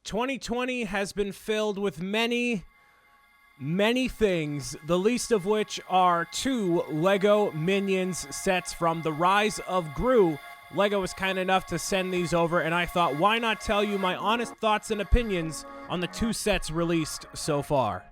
2020 has been filled with many things, the least of which are 2 Lego Minions sets from The Rise of Gru. Lego was kind enough to send these over, and I thought, why not tell you my honest thoughts and opinions on the 2 sets released so far.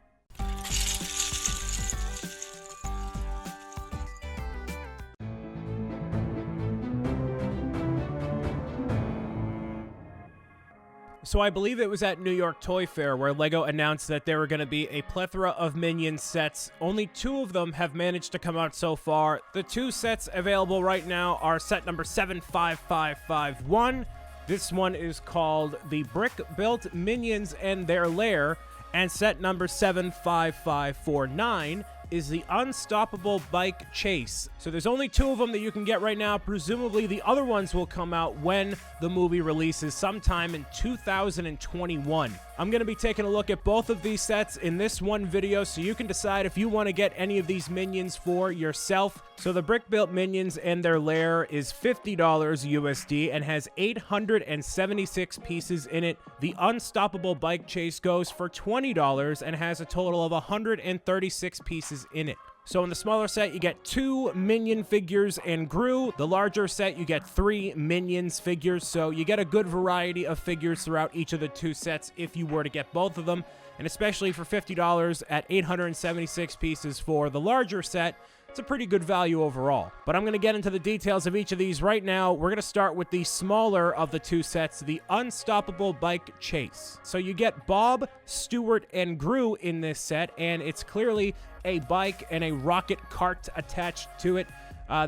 So I believe it was at New York Toy Fair where LEGO announced that there were going to be a plethora of Minions sets. Only 2 of them have managed to come out so far. The 2 sets available right now are set number 75551. This one is called the Brick-Built Minions and Their Lair, and set number 75549 is the Unstoppable Bike Chase. So there's only 2 of them that you can get right now. Presumably the other ones will come out when the movie releases sometime in 2021. I'm going to be taking a look at both of these sets in this one video so you can decide if you want to get any of these Minions for yourself. So the Brick-Built Minions and Their Lair is $50 USD and has 876 pieces in it. The Unstoppable Bike Chase goes for $20 and has a total of 136 pieces in it. So in the smaller set, you get 2 Minion figures and Gru. The larger set, you get 3 Minions figures. So you get a good variety of figures throughout each of the 2 sets if you were to get both of them. And especially for $50 at 876 pieces for the larger set, it's a pretty good value overall. But I'm going to get into the details of each of these right now. We're going to start with the smaller of the 2 sets, the Unstoppable Bike Chase. So you get Bob, Stuart, and Gru in this set, and it's clearly a bike and a rocket cart attached to it.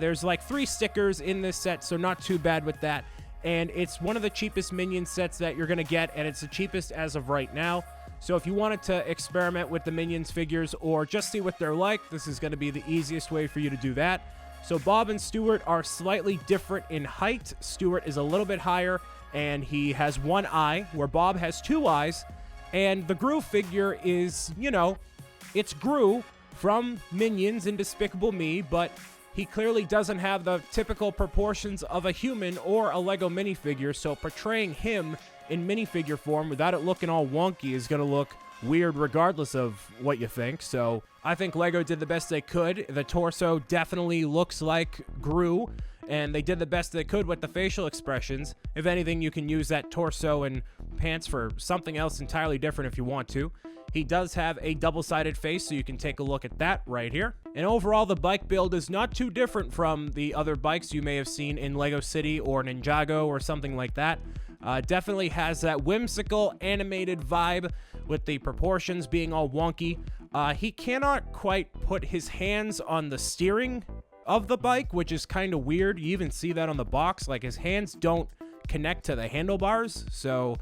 There's like 3 stickers in this set, so not too bad with that. And it's one of the cheapest Minion sets that you're going to get, and it's the cheapest as of right now. So if you wanted to experiment with the Minions figures or just see what they're like, this is going to be the easiest way for you to do that. So Bob and Stuart are slightly different in height. Stuart is a little bit higher, and he has 1 eye, where Bob has 2 eyes. And the Gru figure is, you know, it's Gru from Minions and Despicable Me, but he clearly doesn't have the typical proportions of a human or a Lego minifigure, so portraying him in minifigure form without it looking all wonky is going to look weird regardless of what you think. So I think Lego did the best they could. The torso definitely looks like Gru, and they did the best they could with the facial expressions. If anything, you can use that torso and pants for something else entirely different if you want to. He does have a double-sided face, so you can take a look at that right here. And overall, the bike build is not too different from the other bikes you may have seen in Lego City or Ninjago or something like that. Definitely has that whimsical animated vibe with the proportions being all wonky. He cannot quite put his hands on the steering of the bike, which is kind of weird. You even see that on the box. Like, his hands don't connect to the handlebars, so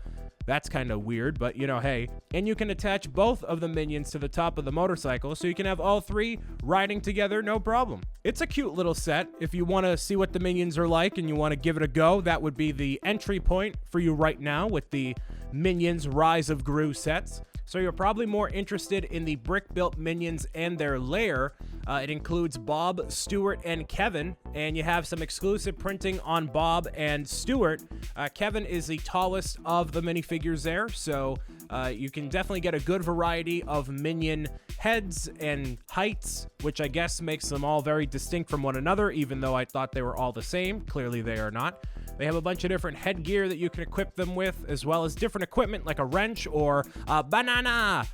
that's kind of weird, but you know, hey. And you can attach both of the Minions to the top of the motorcycle, so you can have all 3 riding together, no problem. It's a cute little set. If you want to see what the Minions are like and you want to give it a go, that would be the entry point for you right now with the Minions Rise of Gru sets. So you're probably more interested in the Brick-Built Minions and Their Lair. It includes Bob, Stuart, and Kevin, and you have some exclusive printing on Bob and Stuart. Kevin is the tallest of the minifigures there, so you can definitely get a good variety of Minion heads and heights, which I guess makes them all very distinct from one another, even though I thought they were all the same. Clearly they are not. They have a bunch of different headgear that you can equip them with, as well as different equipment like a wrench or a banana.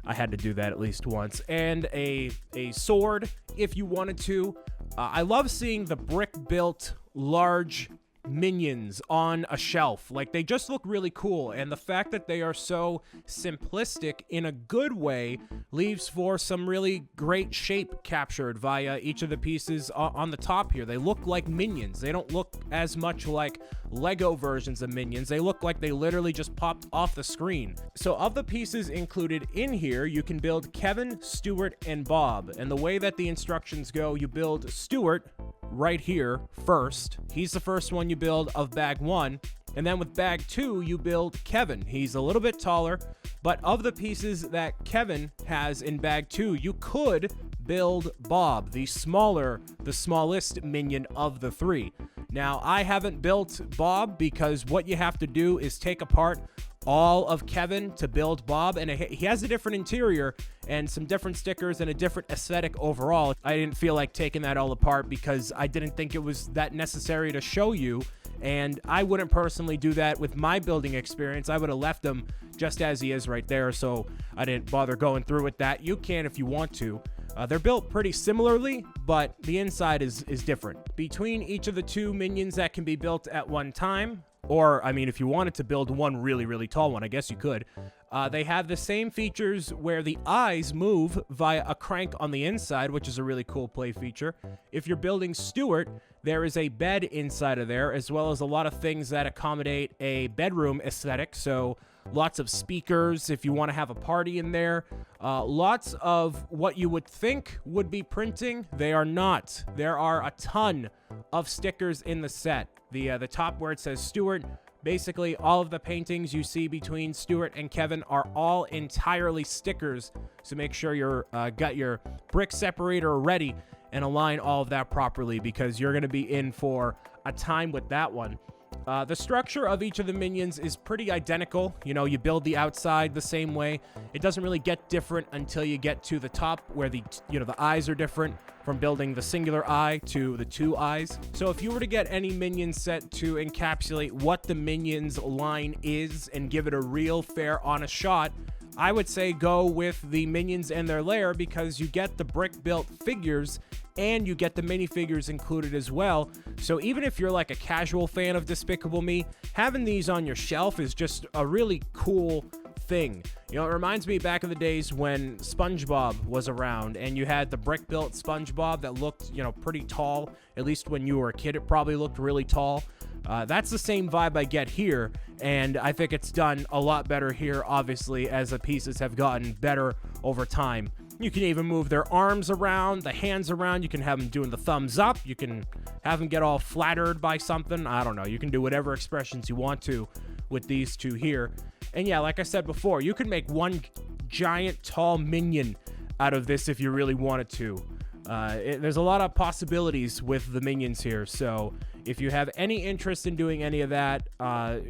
I had to do that at least once. And a sword if you wanted to. I love seeing the brick-built large Minions on a shelf. Like, they just look really cool, and the fact that they are so simplistic in a good way leaves for some really great shape captured via each of the pieces on the top here. They look like Minions. They don't look as much like Lego versions of Minions. They look like they literally just popped off the screen. So of the pieces included in here, you can build Kevin, Stuart, and Bob. And the way that the instructions go, you build Stuart right here first. He's the first one you build of bag 1, and then with bag 2 you build Kevin. He's a little bit taller, but of the pieces that Kevin has in bag 2, you could build Bob, the smallest minion of the three. Now, I haven't built Bob because what you have to do is take apart all of Kevin to build Bob, and he has a different interior and some different stickers and a different aesthetic overall. I didn't feel like taking that all apart because I didn't think it was that necessary to show you, and I wouldn't personally do that with my building experience. I would have left him just as he is right there, so I didn't bother going through with that. You can if you want to. They're built pretty similarly, but the inside is different. Between each of the two minions that can be built at one time, or, I mean, if you wanted to build one really, really tall one, I guess you could. They have the same features where the eyes move via a crank on the inside, which is a really cool play feature. If you're building Stuart, there is a bed inside of there, as well as a lot of things that accommodate a bedroom aesthetic. So lots of speakers if you want to have a party in there. Lots of what you would think would be printing. They are not. There are a ton of stickers in the set. The top where it says Stuart, basically all of the paintings you see between Stuart and Kevin are all entirely stickers. So make sure you're got your brick separator ready and align all of that properly, because you're going to be in for a time with that one. The structure of each of the minions is pretty identical. You know, you build the outside the same way. It doesn't really get different until you get to the top where the eyes are different, from building the singular eye to the two eyes. So if you were to get any minion set to encapsulate what the minions line is and give it a real, fair, honest shot, I would say go with the minions and their lair, because you get the brick-built figures and you get the minifigures included as well. So even if you're like a casual fan of Despicable Me, having these on your shelf is just a really cool thing. You know, it reminds me back in the days when SpongeBob was around and you had the brick-built SpongeBob that looked, pretty tall. At least when you were a kid, it probably looked really tall. That's the same vibe I get here, and I think it's done a lot better here, obviously, as the pieces have gotten better over time. You can even move their arms around, the hands around. You can have them doing the thumbs up. You can have them get all flattered by something. I don't know. You can do whatever expressions you want to with these two here. And yeah, like I said before, you could make one giant tall minion out of this if you really wanted to. There's a lot of possibilities with the minions here, so if you have any interest in doing any of that,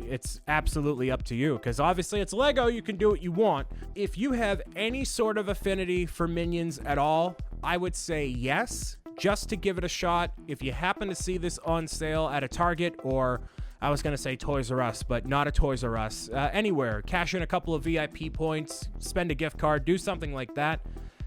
it's absolutely up to you, because obviously it's Lego. You can do what you want. If you have any sort of affinity for minions at all, I would say yes, just to give it a shot. If you happen to see this on sale at a Target, or I was going to say Toys R Us, but not a Toys R Us, anywhere, cash in a couple of VIP points, spend a gift card, do something like that,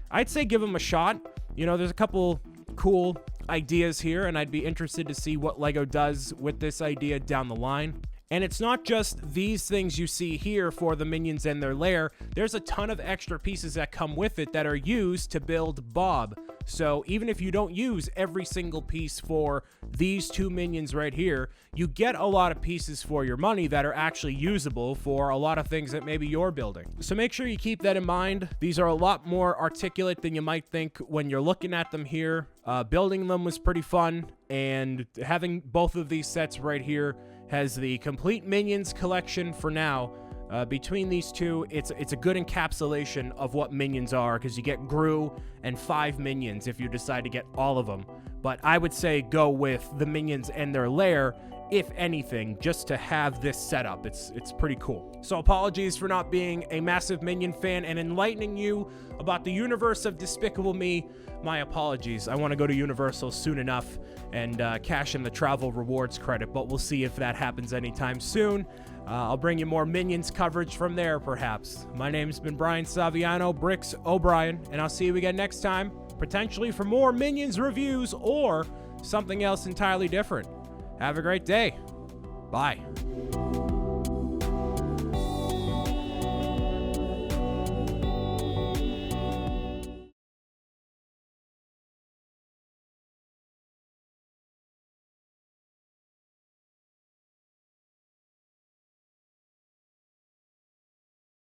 I'd say give them a shot. There's a couple cool ideas here, and I'd be interested to see what Lego does with this idea down the line. And it's not just these things you see here for the minions and their lair. There's a ton of extra pieces that come with it that are used to build Bob. So even if you don't use every single piece for these two minions right here, you get a lot of pieces for your money that are actually usable for a lot of things that maybe you're building. So make sure you keep that in mind. These are a lot more articulate than you might think when you're looking at them here. Building them was pretty fun, and having both of these sets right here has the complete Minions collection for now. Between these two, it's a good encapsulation of what Minions are, because you get Gru and 5 Minions if you decide to get all of them. But I would say go with the Minions and their lair, if anything, just to have this setup. It's pretty cool. So apologies for not being a massive Minion fan and enlightening you about the universe of Despicable Me. My apologies. I want to go to Universal soon enough and cash in the travel rewards credit, but we'll see if that happens anytime soon. I'll bring you more Minions coverage from there, perhaps. My name's been Brian Saviano, Bricks O'Brien, and I'll see you again next time, potentially for more Minions reviews or something else entirely different. Have a great day. Bye.